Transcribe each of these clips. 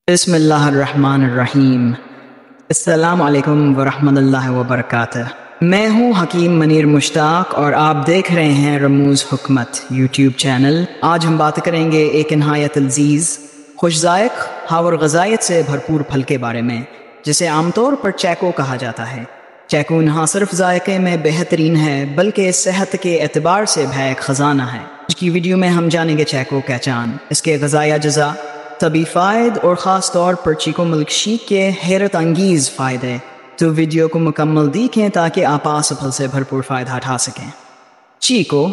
بسم اللہ الرحمن الرحیم۔ السلام علیکم ورحمۃ اللہ وبرکاتہ۔ میں ہوں حکیم منیر مشتاق اور آپ دیکھ رہے ہیں رموز حکمت یوٹیوب چینل۔ آج ہم بات کریں گے ایک نہایت لذیذ، خوش ذائق، اور غذائیت سے بھرپور پھل کے بارے میں، جسے عام طور پر چیکو کہا جاتا ہے۔ چیکو نہ صرف ذائقے میں بہترین ہے بلکہ صحت کے اعتبار سے بھی ایک خزانہ ہے۔ آج کی ویڈیو میں ہم جانیں گے چیکو کا پہچان، اس کے غذائی اجزاء، طبی فوائد اور خاص طور پر چیکو ملک شیک کے حیرت انگیز فائدے۔ تو ویڈیو کو مکمل دیکھیں تاکہ آپ اس پھل سے بھرپور فائدہ اٹھا سکیں۔ چیکو،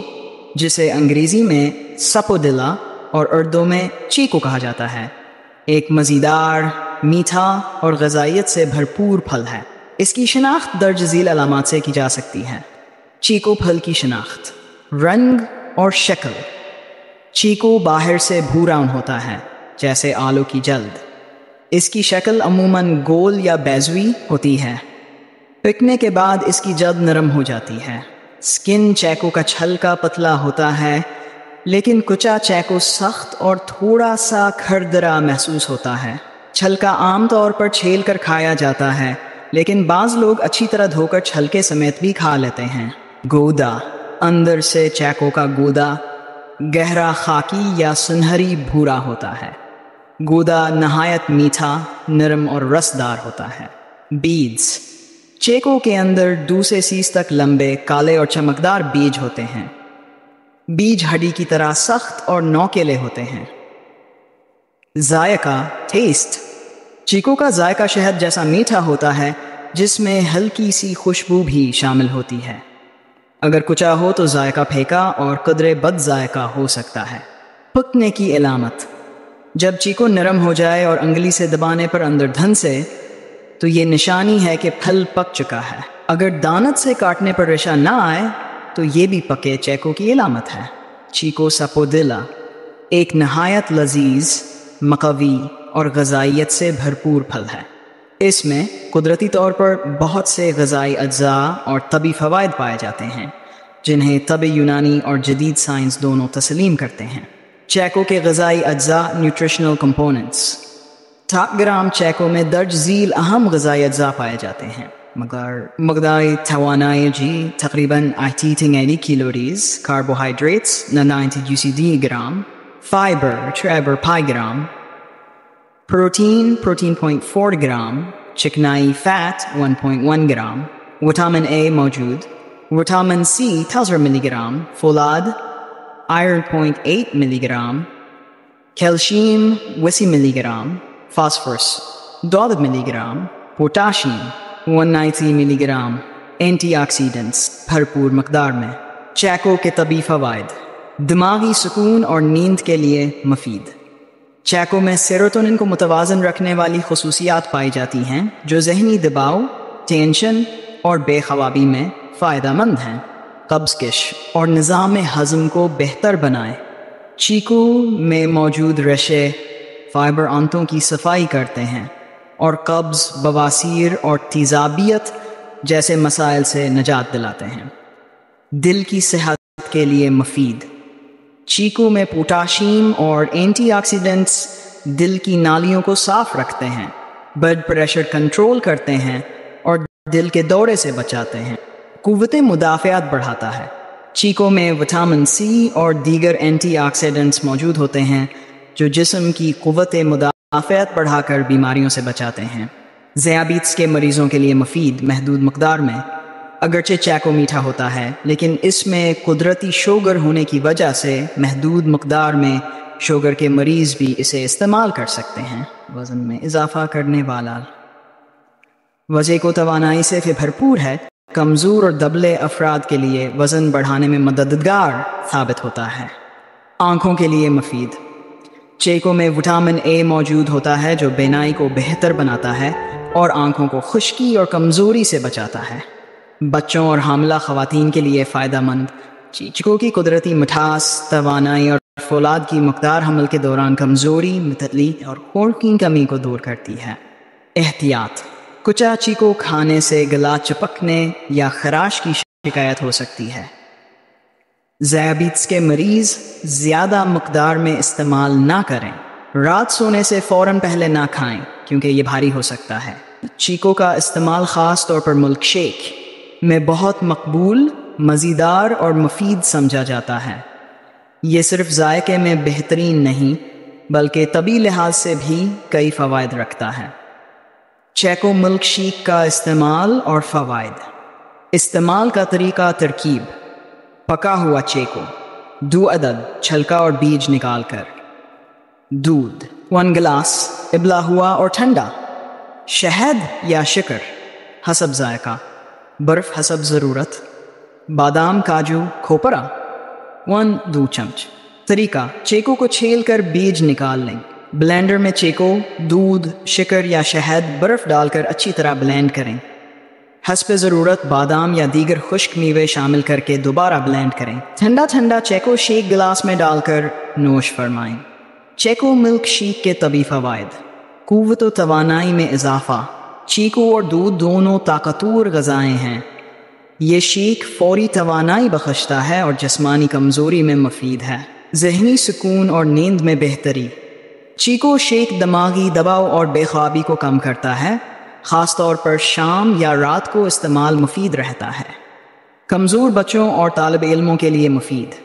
جسے انگریزی میں سپودلا اور اردو میں چیکو کہا جاتا ہے، ایک مزیدار، میٹھا اور غذائیت سے بھرپور پھل ہے۔ اس کی شناخت درج ذیل علامات سے کی جا سکتی ہے۔ چیکو پھل کی شناخت، رنگ اور شکل۔ چیکو باہر سے بھورا ہوتا ہے جیسے آلو کی جلد۔ اس کی شکل عموماً گول یا بیضوی ہوتی ہے۔ پکنے کے بعد اس کی جلد نرم ہو جاتی ہے۔ سکن چیکو کا چھلکا پتلا ہوتا ہے، لیکن کچا چیکو سخت اور تھوڑا سا کھردرا محسوس ہوتا ہے۔ چھلکا عام طور پر چھیل کر کھایا جاتا ہے، لیکن بعض لوگ اچھی طرح دھو کر چھلکے سمیت بھی کھا لیتے ہیں۔ گودا، اندر سے چیکو کا گودا گہرا خاکی یا سنہری بھورا ہوتا ہے۔ گودا نہایت میٹھا، نرم اور رسدار ہوتا ہے۔ بیجز، چیکو کے اندر 2 سے 30 تک لمبے، کالے اور چمکدار بیج ہوتے ہیں۔ بیج ہڈی کی طرح سخت اور نوکیلے ہوتے ہیں۔ ذائقہ، ٹیسٹ۔ چیکو کا ذائقہ شہد جیسا میٹھا ہوتا ہے، جس میں ہلکی سی خوشبو بھی شامل ہوتی ہے۔ اگر کچا ہو تو ذائقہ پھیکا اور قدرے بد ذائقہ ہو سکتا ہے۔ پکنے کی علامت، جب چیکو نرم ہو جائے اور انگلی سے دبانے پر اندر دھنسے تو یہ نشانی ہے کہ پھل پک چکا ہے۔ اگر دانت سے کاٹنے پر ریشہ نہ آئے تو یہ بھی پکے چیکو کی علامت ہے۔ چیکو سپودلا ایک نہایت لذیذ، مقوی اور غذائیت سے بھرپور پھل ہے۔ اس میں قدرتی طور پر بہت سے غذائی اجزاء اور طبی فوائد پائے جاتے ہیں، جنہیں طب یونانی اور جدید سائنس دونوں تسلیم کرتے ہیں۔ چیکو کے غذائی اجزاء، نیوٹریشنل کمپوننٹس۔ 100 گرام چیکو میں درج ذیل اہم غذائی اجزاء پائے جاتے ہیں۔ مقدار توانائی تقریباً 80 calories, carbohydrates 90 gram, fibre 5 gram, protein 0.4 gram, چکنائی فیٹ 1.1 گرام، وٹامن اے موجود، وٹامن سی 1000 ملی گرام، فولاد آئرن 0.8 ملی گرام، کیلشیم 80 ملی گرام، فاسفورس 2 ملی گرام، پوٹاشیم 190 ملی گرام، اینٹی آکسیڈنٹس بھرپور مقدار میں۔ چیکو کے طبی فوائد، دماغی سکون اور نیند کے لیے مفید۔ چیکو میں سیروٹونن کو متوازن رکھنے والی خصوصیات پائی جاتی ہیں، جو ذہنی دباؤ، ٹینشن اور بے خوابی میں فائدہ مند ہیں۔ قبض کش اور نظام ہضم کو بہتر بنائے۔ چیکو میں موجود ریشے فائبر آنتوں کی صفائی کرتے ہیں اور قبض، بواسیر اور تیزابیت جیسے مسائل سے نجات دلاتے ہیں۔ دل کی صحت کے لیے مفید۔ چیکو میں پوٹاشیم اور اینٹی آکسیڈنٹس دل کی نالیوں کو صاف رکھتے ہیں، بلڈ پریشر کنٹرول کرتے ہیں اور دل کے دورے سے بچاتے ہیں۔ قوت مدافعت بڑھاتا ہے۔ چیکو میں وٹامن سی اور دیگر اینٹی آکسیڈنٹس موجود ہوتے ہیں جو جسم کی قوت مدافعت بڑھا کر بیماریوں سے بچاتے ہیں۔ ذیابیطس کے مریضوں کے لیے مفید، محدود مقدار میں۔ اگرچہ چیکو میٹھا ہوتا ہے، لیکن اس میں قدرتی شوگر ہونے کی وجہ سے محدود مقدار میں شوگر کے مریض بھی اسے استعمال کر سکتے ہیں۔ وزن میں اضافہ کرنے والا، وضع کو توانائی سے بھرپور ہے۔ کمزور اور دبلے افراد کے لیے وزن بڑھانے میں مددگار ثابت ہوتا ہے۔ آنکھوں کے لیے مفید۔ چیکو میں وٹامن اے موجود ہوتا ہے جو بینائی کو بہتر بناتا ہے اور آنکھوں کو خشکی اور کمزوری سے بچاتا ہے۔ بچوں اور حاملہ خواتین کے لیے فائدہ مند۔ چیکو کی قدرتی مٹھاس، توانائی اور فولاد کی مقدار حمل کے دوران کمزوری، متلی اور خون کی کمی کو دور کرتی ہے۔ احتیاط، کچا چیکو کھانے سے گلا چپکنے یا خراش کی شکایت ہو سکتی ہے۔ ذیابیطس کے مریض زیادہ مقدار میں استعمال نہ کریں۔ رات سونے سے فوراً پہلے نہ کھائیں کیونکہ یہ بھاری ہو سکتا ہے۔ چیکو کا استعمال خاص طور پر ملک شیک میں بہت مقبول، مزیدار اور مفید سمجھا جاتا ہے۔ یہ صرف ذائقے میں بہترین نہیں بلکہ طبی لحاظ سے بھی کئی فوائد رکھتا ہے۔ چیکو ملک شیک کا استعمال اور فوائد۔ استعمال کا طریقہ: ترکیب: پکا ہوا چیکو 2 عدد چھلکا اور بیج نکال کر، دودھ 1 گلاس ابلا ہوا اور ٹھنڈا، شہد یا شکر حسب ذائقہ، برف حسب ضرورت، بادام کاجو کھوپرا 1-2 چمچ۔ طریقہ: چیکو کو چھیل کر بیج نکال لیں، بلینڈر میں چیکو، دودھ، شکر یا شہد، برف ڈال کر اچھی طرح بلینڈ کریں۔ حسب ضرورت بادام یا دیگر خشک میوے شامل کر کے دوبارہ بلینڈ کریں۔ ٹھنڈا ٹھنڈا چیکو شیک گلاس میں ڈال کر نوش فرمائیں۔ چیکو ملک شیک کے طبی فوائد: قوت و توانائی میں اضافہ۔ چیکو اور دودھ دونوں طاقتور غذائیں ہیں۔ یہ شیک فوری توانائی بخشتا ہے اور جسمانی کمزوری میں مفید ہے۔ ذہنی سکون اور نیند میں بہتری۔ چیکو شیک دماغی دباؤ اور بے خوابی کو کم کرتا ہے، خاص طور پر شام یا رات کو استعمال مفید رہتا ہے۔ کمزور بچوں اور طالب علموں کے لیے مفید۔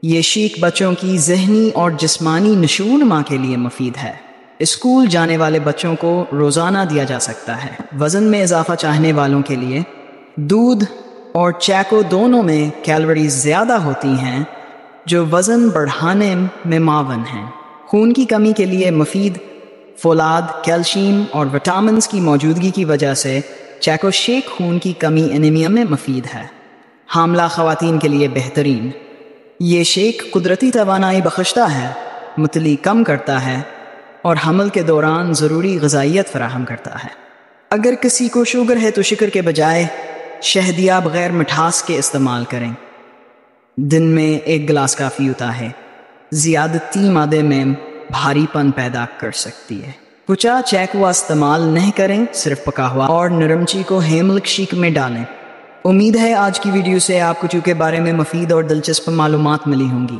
یہ شیک بچوں کی ذہنی اور جسمانی نشوونما کے لیے مفید ہے۔ اسکول جانے والے بچوں کو روزانہ دیا جا سکتا ہے۔ وزن میں اضافہ چاہنے والوں کے لیے دودھ اور چیکو دونوں میں کیلوریز زیادہ ہوتی ہیں جو وزن بڑھانے میں معاون ہیں۔ خون کی کمی کے لیے مفید۔ فولاد، کیلشیم اور وٹامنز کی موجودگی کی وجہ سے چیکو شیک خون کی کمی انیمیا میں مفید ہے۔ حاملہ خواتین کے لیے بہترین۔ یہ شیک قدرتی توانائی بخشتا ہے، متلی کم کرتا ہے اور حمل کے دوران ضروری غذائیت فراہم کرتا ہے۔ اگر کسی کو شوگر ہے تو شکر کے بجائے شہد یا بغیر مٹھاس کے استعمال کریں۔ دن میں 1 گلاس کافی ہوتا ہے۔ زیادتی معدے میں بھاری پن پیدا کر سکتی ہے۔ کچا چیکو استعمال نہیں کریں، صرف پکا ہوا اور نرم چیکو ملک شیک میں ڈالیں۔ امید ہے آج کی ویڈیو سے آپ کو چیکو کے بارے میں مفید اور دلچسپ معلومات ملی ہوں گی۔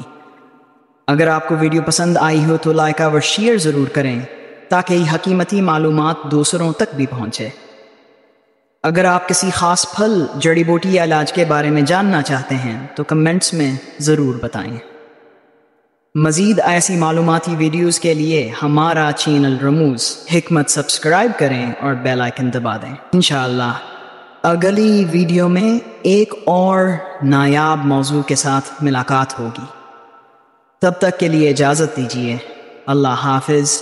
اگر آپ کو ویڈیو پسند آئی ہو تو لائک اور شیئر ضرور کریں تاکہ یہ حکیمتی معلومات دوسروں تک بھی پہنچے۔ اگر آپ کسی خاص پھل، جڑی بوٹی یا علاج کے بارے میں جاننا چاہتے ہیں تو کمنٹس میں ضرور بتائیں۔ مزید ایسی معلوماتی ویڈیوز کے لیے ہمارا چینل رموز حکمت سبسکرائب کریں اور بیل آئیکن دبا دیں۔ انشاءاللہ اگلی ویڈیو میں ایک اور نایاب موضوع کے ساتھ ملاقات ہوگی۔ تب تک کے لیے اجازت دیجیے۔ اللہ حافظ۔